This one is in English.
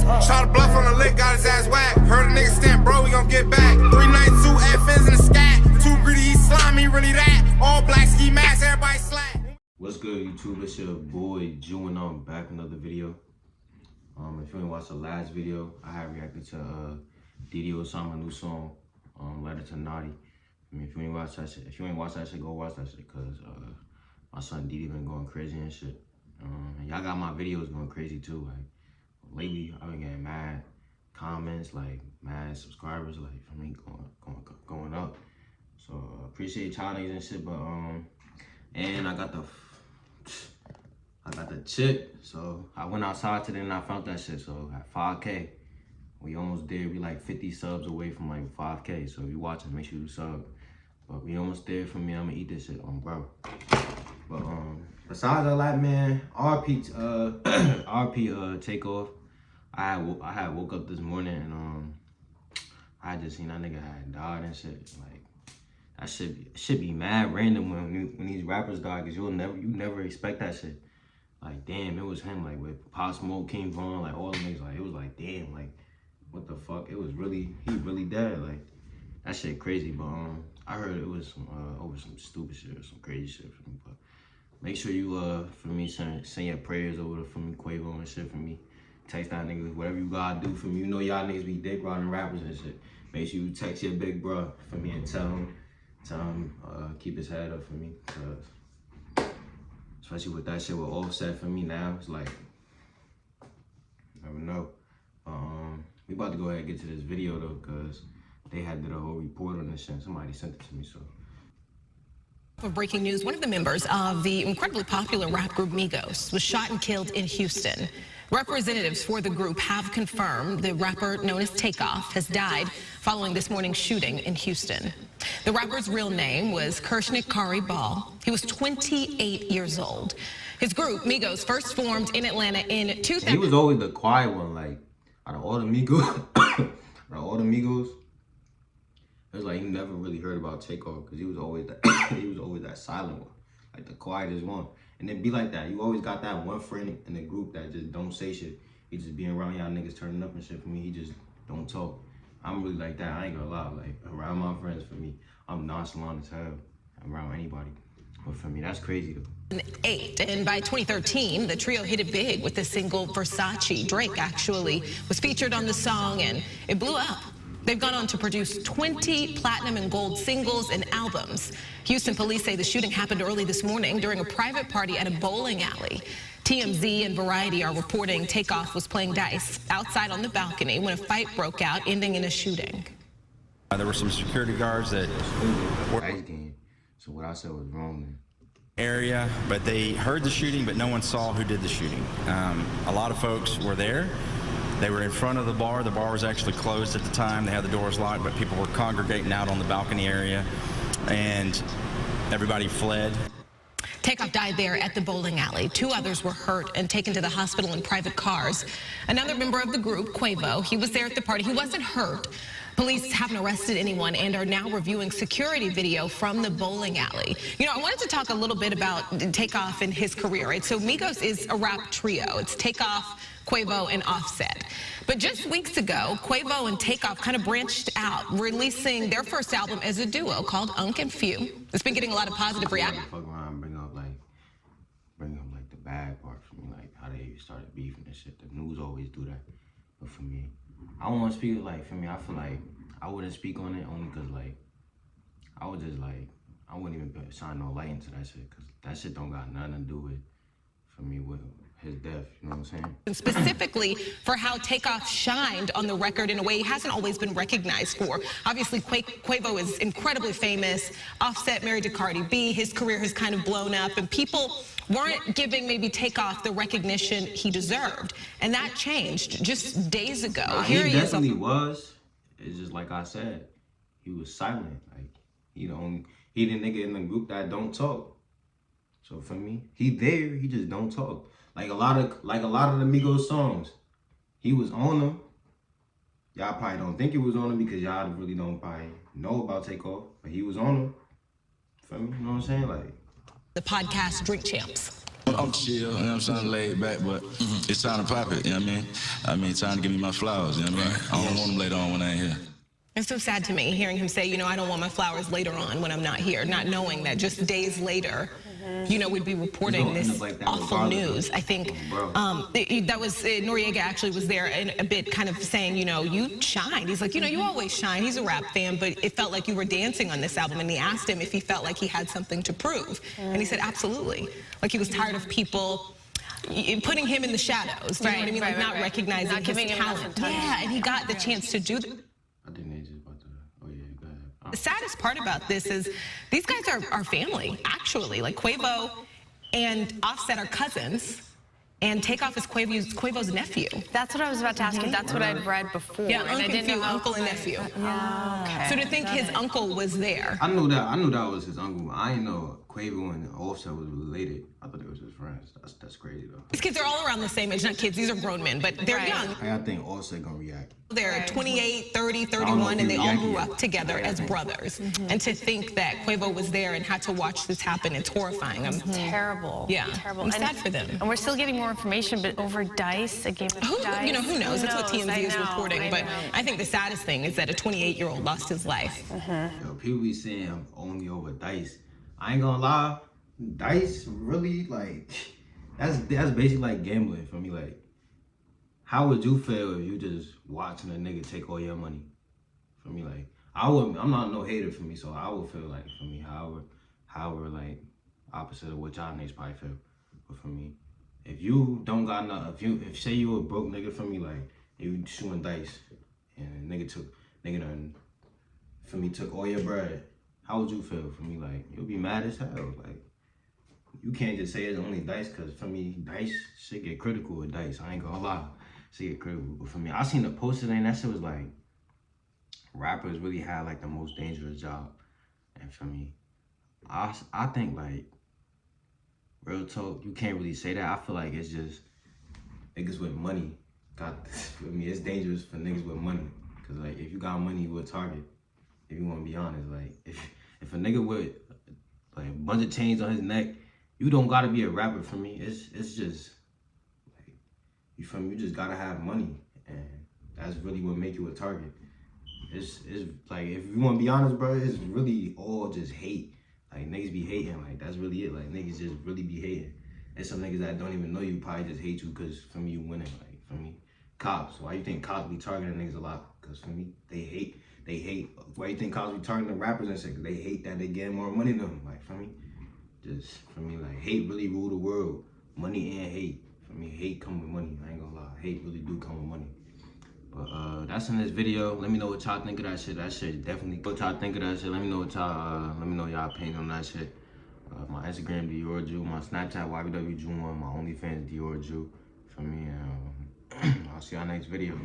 Shot a bluff on the lick, got his ass whacked. Heard a nigga stamp, bro, we gon' get back. 392 FNs in the scat. Too greedy, he slimy, really that. All black ski mask, everybody slack. What's good, YouTube? It's your boy Jew, and I'm back with another video. If you ain't watched the last video, I had reacted to Didi Osama new song, Letter to Naughty. I mean, if you ain't watch that shit, go watch that shit, cause my son Didi been going crazy and shit. And y'all got my videos going crazy too. Like lately, I've been getting mad comments, like mad subscribers, like for me going up. So appreciate y'all niggas and shit. But and I got the chick. So I went outside today and I found that shit. So at 5K, we almost there. We like 50 subs away from like 5K. So if you watching, make sure you sub. But we almost there for me. I'ma eat this shit on bro. But besides all that, man, RP Takeoff. I had woke up this morning and I just seen that nigga had died and shit. Like that should be mad random when these rappers die, cause you never expect that shit. Like damn, it was him. Like with Pop Smoke, King Von, like all the niggas. Like it was like damn, like what the fuck? It was he really dead. Like that shit crazy. But I heard it was over some stupid shit or some crazy shit for me. But make sure you for me send your prayers over for me, Quavo and shit for me. Text that nigga, whatever you gotta do for me. You know y'all niggas be dick riding rappers and shit. Make sure you text your big bro for me and tell him keep his head up for me. Cause especially with that shit with Offset for me now, it's like never know. We about to go ahead and get to this video though, cause they did a whole report on this shit. Somebody sent it to me, so. For breaking news, one of the members of the incredibly popular rap group Migos was shot and killed in Houston. Representatives for the group have confirmed the rapper known as Takeoff has died following this morning's shooting in Houston. The rapper's real name was Kershnik Kari Ball. He was 28 years old. His group, Migos, first formed in Atlanta in 2000. He was always the quiet one, like out of all the Migos, it was like you never really heard about Takeoff because he was always that silent one, like the quietest one. And it be like that. You always got that one friend in the group that just don't say shit. He just being around y'all niggas turning up and shit for me. He just don't talk. I'm really like that. I ain't gonna lie. Like around my friends for me, I'm nonchalant as hell around anybody. But for me, that's crazy though. And by 2013, the trio hit it big with the single Versace. Drake actually was featured on the song and it blew up. They've gone on to produce 20 platinum and gold singles and albums. Houston police say the shooting happened early this morning during a private party at a bowling alley. TMZ and Variety are reporting Takeoff was playing dice outside on the balcony when a fight broke out, ending in a shooting. There were some security guards that Dice game. So what I said was wrong then. Area, but they heard the shooting, but no one saw who did the shooting. A lot of folks were there. They were in front of the bar. The bar was actually closed at the time. They had the doors locked, but people were congregating out on the balcony area, and everybody fled. Takeoff died there at the bowling alley. 2 others were hurt and taken to the hospital in private cars. Another member of the group, Quavo, he was there at the party. He wasn't hurt. Police haven't arrested anyone and are now reviewing security video from the bowling alley. You know, I wanted to talk a little bit about Takeoff and his career, right? So Migos is a rap trio. It's Takeoff, Quavo, and Offset. But just weeks ago, Quavo and Takeoff kind of branched out, releasing their first album as a duo called Unk and Few. It's been getting a lot of positive reaction. Fuck around and bring up like the bad part for me, like how they started beefing and shit. The news always do that. But for me, I don't want to speak like for me. I feel like I wouldn't speak on it only because like I wouldn't even shine no light into that shit because that shit don't got nothing to do with for me with his death. You know what I'm saying? And specifically for how Takeoff shined on the record in a way he hasn't always been recognized for. Obviously, Quavo is incredibly famous. Offset married to Cardi B. His career has kind of blown up, and people weren't giving maybe Takeoff the recognition he deserved. And that changed just days ago. Nah, he definitely was. It's just like I said, he was silent. Like he the nigga in the group that don't talk. So for me, he there, he just don't talk. Like a lot of the Migos songs, he was on them. Y'all probably don't think it was on him because y'all really don't probably know about Takeoff, but he was on him. Feel me? You know what I'm saying? Like the podcast Drink Champs. I'm chill, you know what I'm saying, laid back, but it's time to pop it, you know what I mean? Time to give me my flowers, you know what I mean? I don't want them later on when I ain't here. It's so sad to me hearing him say, you know, I don't want my flowers later on when I'm not here, not knowing that just days later, you know, we'd be reporting this awful news. I think that was, Noriega actually was there and a bit kind of saying, you know, you shined. He's like, you know, you always shine. He's a rap fan, but it felt like you were dancing on this album. And he asked him if he felt like he had something to prove. And he said, absolutely. Like he was tired of people putting him in the shadows. You know what I mean? Like not recognizing not giving his him talent. enough time. Yeah, and he got the chance to do that. I think they just about to. Oh yeah, go ahead. The saddest part about this is these guys are family, actually. Like Quavo and Offset are cousins, and Takeoff is Quavo's nephew. That's what I was about to ask you. That's what I'd read before. Yeah, and I didn't know uncle and nephew. Okay. So to think his uncle was there. I knew that was his uncle. I didn't know Quavo and Offset was related. I thought they was just friends. That's crazy though. These kids are all around the same age. Not kids, these are grown men, but they're young. I think Offset gonna react. They're 28, 30, 31, and they all grew up together as brothers. And to think that Quavo was there and had to watch this happen, it's horrifying. Terrible. Yeah, Terrible. I'm sad for them. And we're still getting more information, but over Dice, a game of Dice. You know, who knows? That's what TMZ is reporting. But know. I think the saddest thing is that a 28-year-old lost his life. Yo, people be saying only over Dice. I ain't gonna lie, Dice really like that's basically like gambling for me. Like, how would you feel if you just watching a nigga take all your money? For me, like I'm not no hater for me, so I would feel like for me, however like opposite of what y'all niggas probably feel. But for me, if you don't got nothing, if say you a broke nigga for me, like you shooting dice and nigga done for me took all your bread, how would you feel? For me, like you'll be mad as hell. Like you can't just say it's only dice, cause for me, dice shit get critical with dice. I ain't gonna lie, shit get critical. But for me, I seen the poster and that shit was like rappers really had like the most dangerous job. And for me, I think like real talk, you can't really say that. I feel like it's just niggas with money got this. For me, it's dangerous for niggas with money. Cause like if you got money, you a target. If you wanna be honest, like if a nigga with like a bunch of chains on his neck, you don't gotta be a rapper for me. It's just like you feel me, you just gotta have money, and that's really what make you a target. It's like if you wanna be honest, bro, it's really all just hate. Like niggas be hating, like that's really it. Like niggas just really be hating. And some niggas that don't even know you probably just hate you cause for me you winning. Like for me, cops. Why you think cops be targeting niggas a lot? Cause for me, they hate. Why you think cops be targeting rappers and shit? Cause they hate that they get more money than them. Like for me, just for me, like hate really rule the world. Money and hate. For me, hate come with money. I ain't gonna lie. Hate really do come with money. But that's in this video. Let me know what y'all think of that shit. That shit definitely. What y'all think of that shit? Let me know what y'all. Let me know y'all opinion on that shit. My Instagram DiorJew, my Snapchat YBWJew1, my Onlyfans DiorJew. For me, I'll see y'all next video.